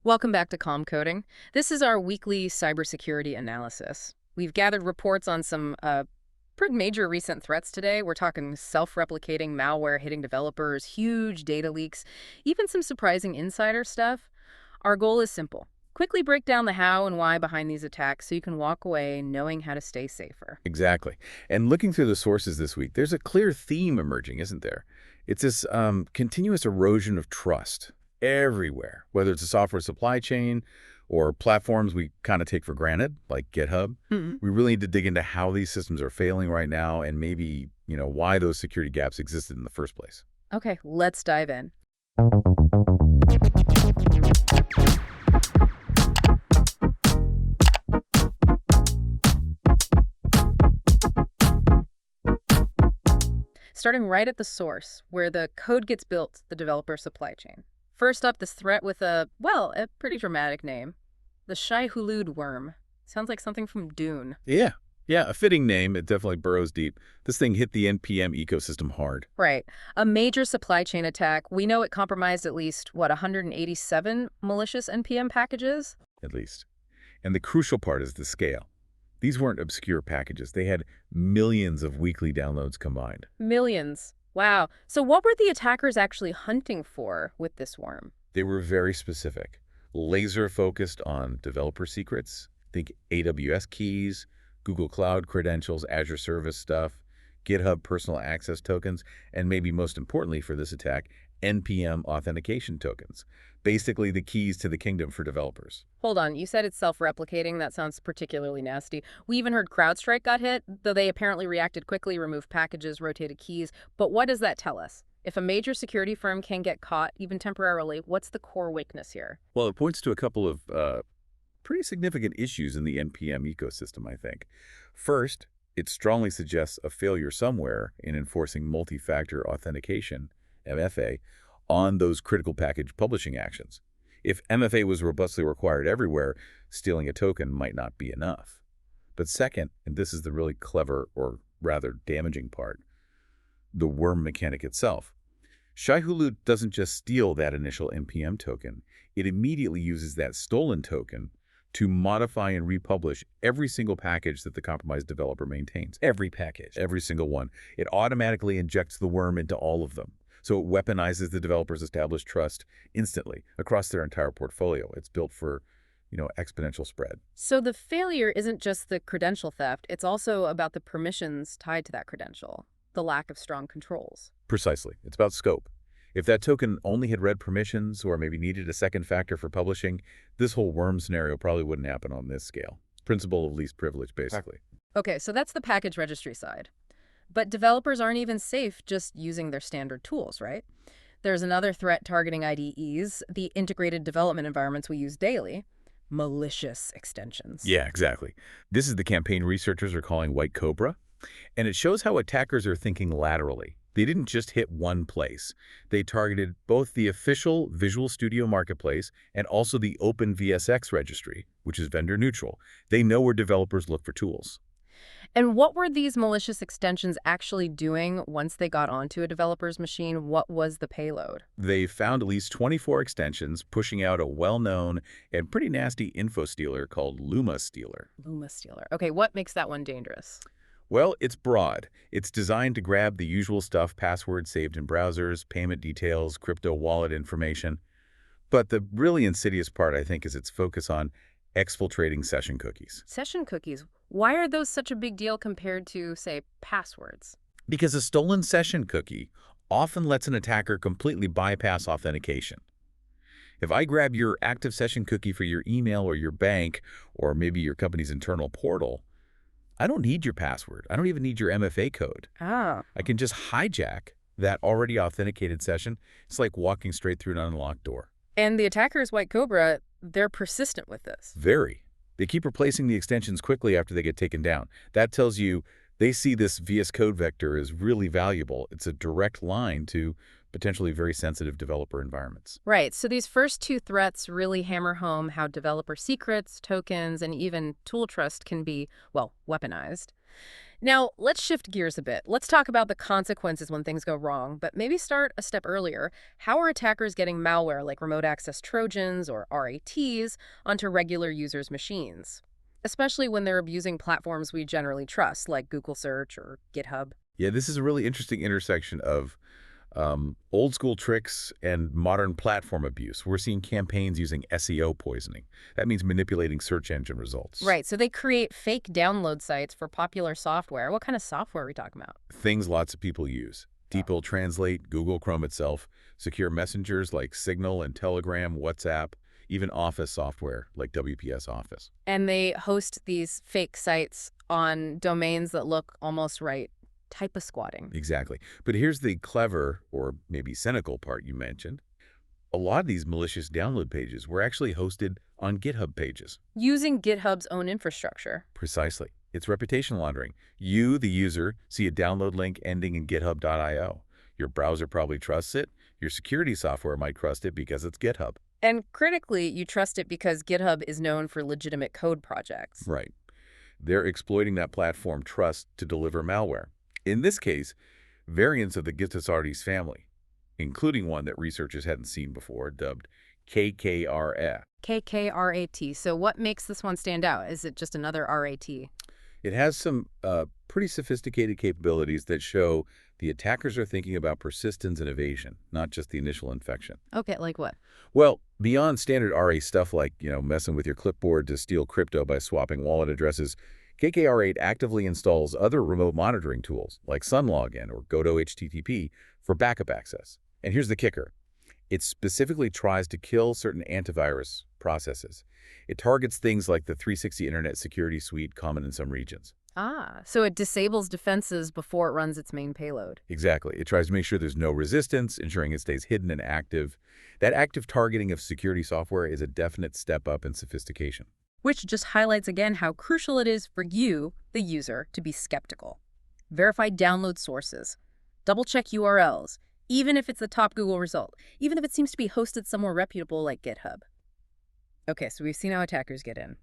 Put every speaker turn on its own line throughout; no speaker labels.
Welcome back to Calm Coding. This is our weekly cybersecurity analysis. We've gathered reports on some pretty major recent threats today. We're talking self-replicating malware hitting developers, huge data leaks, even some surprising insider stuff. Our goal is simple. Quickly break down the how and why behind these attacks so you can walk away knowing how to stay safer.
Exactly. And looking through the sources this week, there's a clear theme emerging, isn't there? It's this continuous erosion of trust everywhere, whether it's a software supply chain or platforms we kind of take for granted, like GitHub. We really need to dig into how these systems are failing right now and maybe, why those security gaps existed in the first place.
Okay, let's dive in. Starting right at the source, where the code gets built, the developer supply chain. First up, this threat with a pretty dramatic name. The Shai-Hulud worm. Sounds like something from Dune.
Yeah, a fitting name. It definitely burrows deep. This thing hit the NPM ecosystem hard.
Right. A major supply chain attack. We know it compromised at least, 187 malicious NPM packages?
At least. And the crucial part is the scale. These weren't obscure packages. They had millions of weekly downloads combined.
Millions. Wow. So what were the attackers actually hunting for with this worm?
They were very specific. Laser-focused on developer secrets. Think AWS keys, Google Cloud credentials, Azure Service stuff, GitHub personal access tokens, and maybe most importantly for this attack, NPM authentication tokens. Basically the keys to the kingdom for developers.
Hold on, you said it's self-replicating. That sounds particularly nasty. We even heard CrowdStrike got hit, though they apparently reacted quickly, removed packages, rotated keys. But what does that tell us? If a major security firm can get caught, even temporarily, what's the core weakness here?
Well, it points to a couple of pretty significant issues in the NPM ecosystem, I think. First, it strongly suggests a failure somewhere in enforcing multi-factor authentication, MFA, on those critical package publishing actions. If MFA was robustly required everywhere, stealing a token might not be enough. But second, and this is the really clever or rather damaging part, the worm mechanic itself. Shai-Hulud doesn't just steal that initial NPM token, it immediately uses that stolen token to modify and republish every single package that the compromised developer maintains. Every package. Every single one. It automatically injects the worm into all of them. So it weaponizes the developer's established trust instantly across their entire portfolio. It's built for, exponential spread.
So the failure isn't just the credential theft, it's also about the permissions tied to that credential, the lack of strong controls.
Precisely. It's about scope. If that token only had read permissions or maybe needed a second factor for publishing, this whole worm scenario probably wouldn't happen on this scale. Principle of least privilege, basically.
Okay, so that's the package registry side. But developers aren't even safe just using their standard tools, right? There's another threat targeting IDEs, the integrated development environments we use daily, malicious extensions.
Yeah, exactly. This is the campaign researchers are calling White Cobra, and it shows how attackers are thinking laterally. They didn't just hit one place. They targeted both the official Visual Studio Marketplace and also the Open VSX registry, which is vendor neutral. They know where developers look for tools.
And what were these malicious extensions actually doing once they got onto a developer's machine? What was the payload?
They found at least 24 extensions pushing out a well-known and pretty nasty info stealer called Luma Stealer.
Luma Stealer. Okay, what makes that one dangerous?
Well, it's broad. It's designed to grab the usual stuff, passwords saved in browsers, payment details, crypto wallet information. But the really insidious part, I think, is its focus on exfiltrating session cookies.
Session cookies. Why are those such a big deal compared to, say, passwords?
Because a stolen session cookie often lets an attacker completely bypass authentication. If I grab your active session cookie for your email or your bank or maybe your company's internal portal, I don't need your password. I don't even need your MFA code.
Ah.
I can just hijack that already authenticated session. It's like walking straight through an unlocked door.
And the attackers, White Cobra, they're persistent with this.
Very. They keep replacing the extensions quickly after they get taken down. That tells you they see this VS Code vector as really valuable. It's a direct line to potentially very sensitive developer environments.
Right. So these first two threats really hammer home how developer secrets, tokens, and even tool trust can be, well, weaponized. Now, let's shift gears a bit. Let's talk about the consequences when things go wrong, but maybe start a step earlier. How are attackers getting malware like remote access Trojans or RATs onto regular users' machines? Especially when they're abusing platforms we generally trust, like Google Search or GitHub.
Yeah, this is a really interesting intersection of old school tricks and modern platform abuse. We're seeing campaigns using SEO poisoning. That means manipulating search engine results.
Right, so they create fake download sites for popular software. What kind of software are we talking about?
Things lots of people use. DeepL Translate, Google Chrome itself, secure messengers like Signal and Telegram, WhatsApp, even Office software like WPS Office.
And they host these fake sites on domains that look almost right. Type of squatting.
Exactly. But here's the clever, or maybe cynical part you mentioned. A lot of these malicious download pages were actually hosted on GitHub pages.
Using GitHub's own infrastructure.
Precisely. It's reputation laundering. You, the user, see a download link ending in github.io. Your browser probably trusts it. Your security software might trust it because it's GitHub.
And critically, you trust it because GitHub is known for legitimate code projects.
Right. They're exploiting that platform trust to deliver malware. In this case, variants of the Gitasaurus family, including one that researchers hadn't seen before, dubbed KKRA.
KKRAT. So what makes this one stand out? Is it just another RAT?
It has some pretty sophisticated capabilities that show the attackers are thinking about persistence and evasion, not just the initial infection.
Okay, like what?
Well, beyond standard RA stuff like, messing with your clipboard to steal crypto by swapping wallet addresses, KKR8 actively installs other remote monitoring tools like SunLogin or GoToHTTP for backup access. And here's the kicker. It specifically tries to kill certain antivirus processes. It targets things like the 360 Internet Security Suite common in some regions.
Ah, so it disables defenses before it runs its main payload.
Exactly. It tries to make sure there's no resistance, ensuring it stays hidden and active. That active targeting of security software is a definite step up in sophistication.
Which just highlights again how crucial it is for you, the user, to be skeptical. Verify download sources. Double-check URLs, even if it's the top Google result, even if it seems to be hosted somewhere reputable like GitHub. Okay, so we've seen how attackers get in.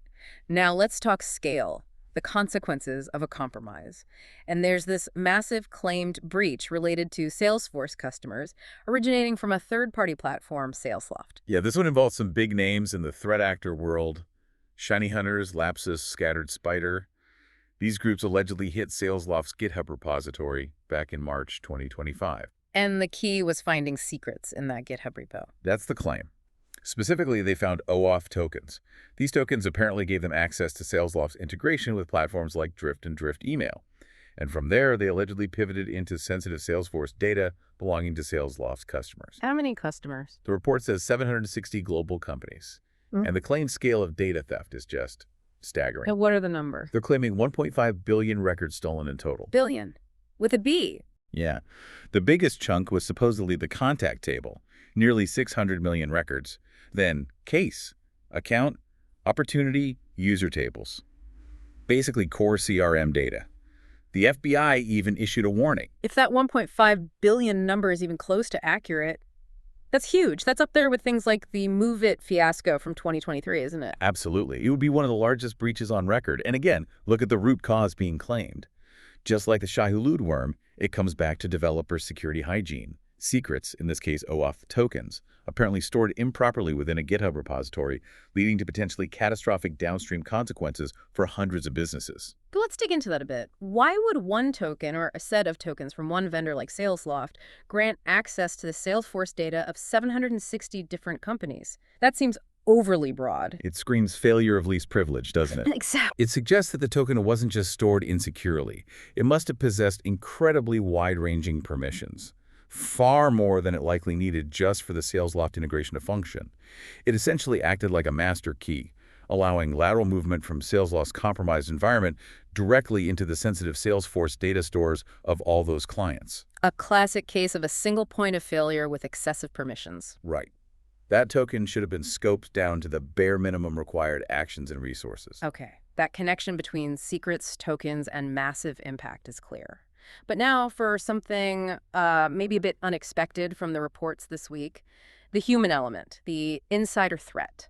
Now let's talk scale, the consequences of a compromise. And there's this massive claimed breach related to Salesforce customers originating from a third-party platform, Salesloft.
Yeah, this one involves some big names in the threat actor world. ShinyHunters, Lapsus, Scattered Spider. These groups allegedly hit Salesloft's GitHub repository back in March 2025.
And the key was finding secrets in that GitHub repo.
That's the claim. Specifically, they found OAuth tokens. These tokens apparently gave them access to Salesloft's integration with platforms like Drift and Drift Email. And from there, they allegedly pivoted into sensitive Salesforce data belonging to Salesloft's customers.
How many customers?
The report says 760 global companies. And the claimed scale of data theft is just staggering.
And what are the numbers?
They're claiming 1.5 billion records stolen in total.
Billion. With a B.
Yeah. The biggest chunk was supposedly the contact table, nearly 600 million records. Then case, account, opportunity, user tables. Basically core CRM data. The FBI even issued a warning.
If that 1.5 billion number is even close to accurate, that's huge. That's up there with things like the Move It fiasco from 2023, isn't it?
Absolutely. It would be one of the largest breaches on record. And again, look at the root cause being claimed. Just like the Shai-Hulud worm, it comes back to developer security hygiene. Secrets, in this case OAuth tokens, apparently stored improperly within a GitHub repository, leading to potentially catastrophic downstream consequences for hundreds of businesses.
But let's dig into that a bit. Why would one token or a set of tokens from one vendor like Salesloft grant access to the Salesforce data of 760 different companies? That seems overly broad.
It screams failure of least privilege, doesn't it?
Exactly.
It suggests that the token wasn't just stored insecurely. It must have possessed incredibly wide-ranging permissions, far more than it likely needed just for the Salesloft integration to function. It essentially acted like a master key, allowing lateral movement from Salesloft's compromised environment directly into the sensitive Salesforce data stores of all those clients.
A classic case of a single point of failure with excessive permissions.
Right. That token should have been scoped down to the bare minimum required actions and resources.
Okay, that connection between secrets, tokens, and massive impact is clear. But now for something maybe a bit unexpected from the reports this week, the human element, the insider threat.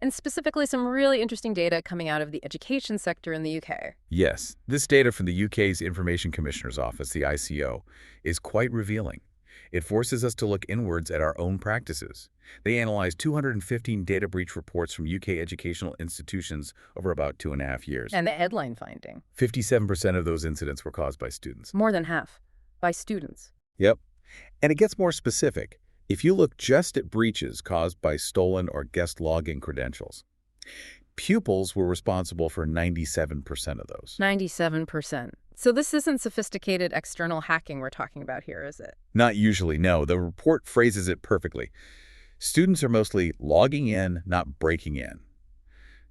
and specifically some really interesting data coming out of the education sector in the UK.
Yes, this data from the UK's Information Commissioner's Office, the ICO, is quite revealing. It forces us to look inwards at our own practices. They analyzed 215 data breach reports from UK educational institutions over about 2.5 years.
And the headline finding,
57% of those incidents were caused by students.
more than half, by students.
Yep. And it gets more specific. If you look just at breaches caused by stolen or guest login credentials, pupils were responsible for 97% of those.
97%. So this isn't sophisticated external hacking we're talking about here, is it?
Not usually, no. The report phrases it perfectly. Students are mostly logging in, not breaking in.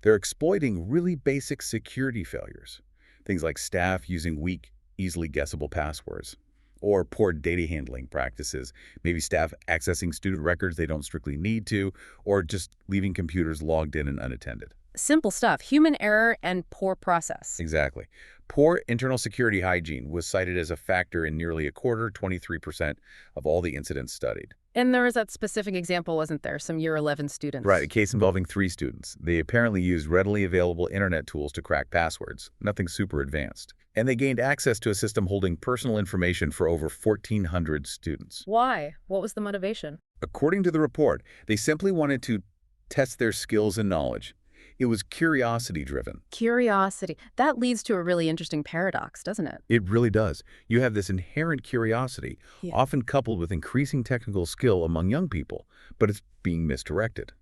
They're exploiting really basic security failures. Things like staff using weak, easily guessable passwords, or poor data handling practices, maybe staff accessing student records they don't strictly need to, or just leaving computers logged in and unattended.
Simple stuff, human error and poor process.
Exactly. Poor internal security hygiene was cited as a factor in nearly a quarter, 23% of all the incidents studied.
And there was that specific example, wasn't there? Some year 11 students.
Right, a case involving 3 students. They apparently used readily available internet tools to crack passwords, nothing super advanced. And they gained access to a system holding personal information for over 1,400 students.
Why? What was the motivation?
According to the report, they simply wanted to test their skills and knowledge. It was curiosity-driven.
Curiosity. That leads to a really interesting paradox, doesn't it?
It really does. You have this inherent curiosity,
Yeah.
often coupled with increasing technical skill among young people, but it's being misdirected.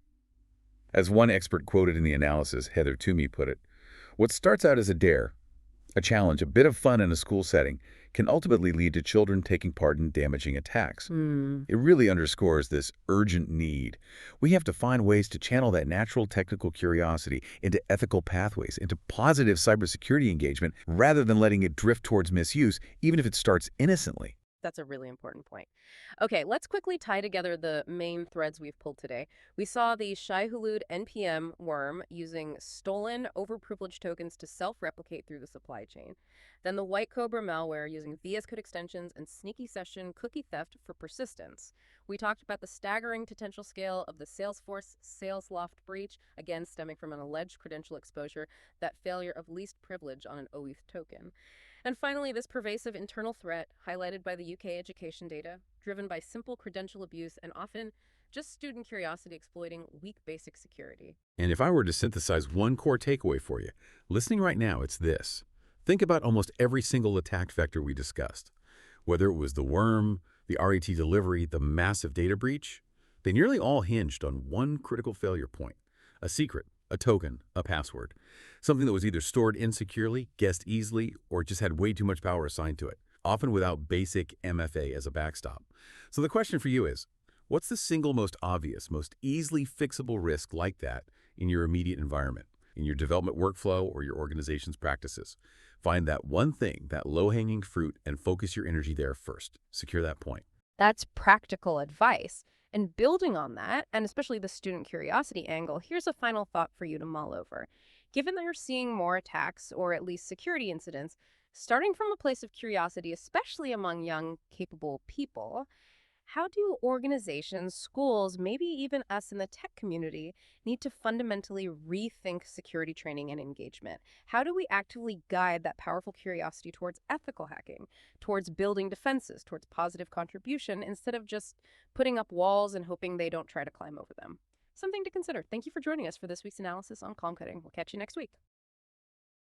As one expert quoted in the analysis, Heather Toomey, put it, what starts out as a dare, a challenge, a bit of fun in a school setting, can ultimately lead to children taking part in damaging attacks. It really underscores this urgent need. We have to find ways to channel that natural technical curiosity into ethical pathways, into positive cybersecurity engagement, rather than letting it drift towards misuse, even if it starts innocently.
That's a really important point. Okay, let's quickly tie together the main threads we've pulled today. We saw the Shai-Hulud NPM worm using stolen overprivileged tokens to self-replicate through the supply chain. Then the White Cobra malware using VS Code extensions and sneaky session cookie theft for persistence. We talked about the staggering potential scale of the Salesforce Salesloft breach, again stemming from an alleged credential exposure, that failure of least privilege on an OETH token. And finally, this pervasive internal threat highlighted by the UK education data, driven by simple credential abuse and often just student curiosity exploiting weak basic security.
And if I were to synthesize one core takeaway for you, listening right now, it's this. Think about almost every single attack vector we discussed. Whether it was the worm, the RET delivery, the massive data breach, they nearly all hinged on one critical failure point: a secret, a token, a password. Something that was either stored insecurely, guessed easily, or just had way too much power assigned to it, often without basic MFA as a backstop. So the question for you is, what's the single most obvious, most easily fixable risk like that in your immediate environment, in your development workflow or your organization's practices? Find that one thing, that low-hanging fruit, and focus your energy there first. Secure that point.
That's practical advice. And building on that, and especially the student curiosity angle, here's a final thought for you to mull over. Given that you're seeing more attacks, or at least security incidents, starting from a place of curiosity, especially among young, capable people, how do organizations, schools, maybe even us in the tech community need to fundamentally rethink security training and engagement? How do we actively guide that powerful curiosity towards ethical hacking, towards building defenses, towards positive contribution, instead of just putting up walls and hoping they don't try to climb over them? Something to consider. Thank you for joining us for this week's analysis on Calm Coding. We'll catch you next week.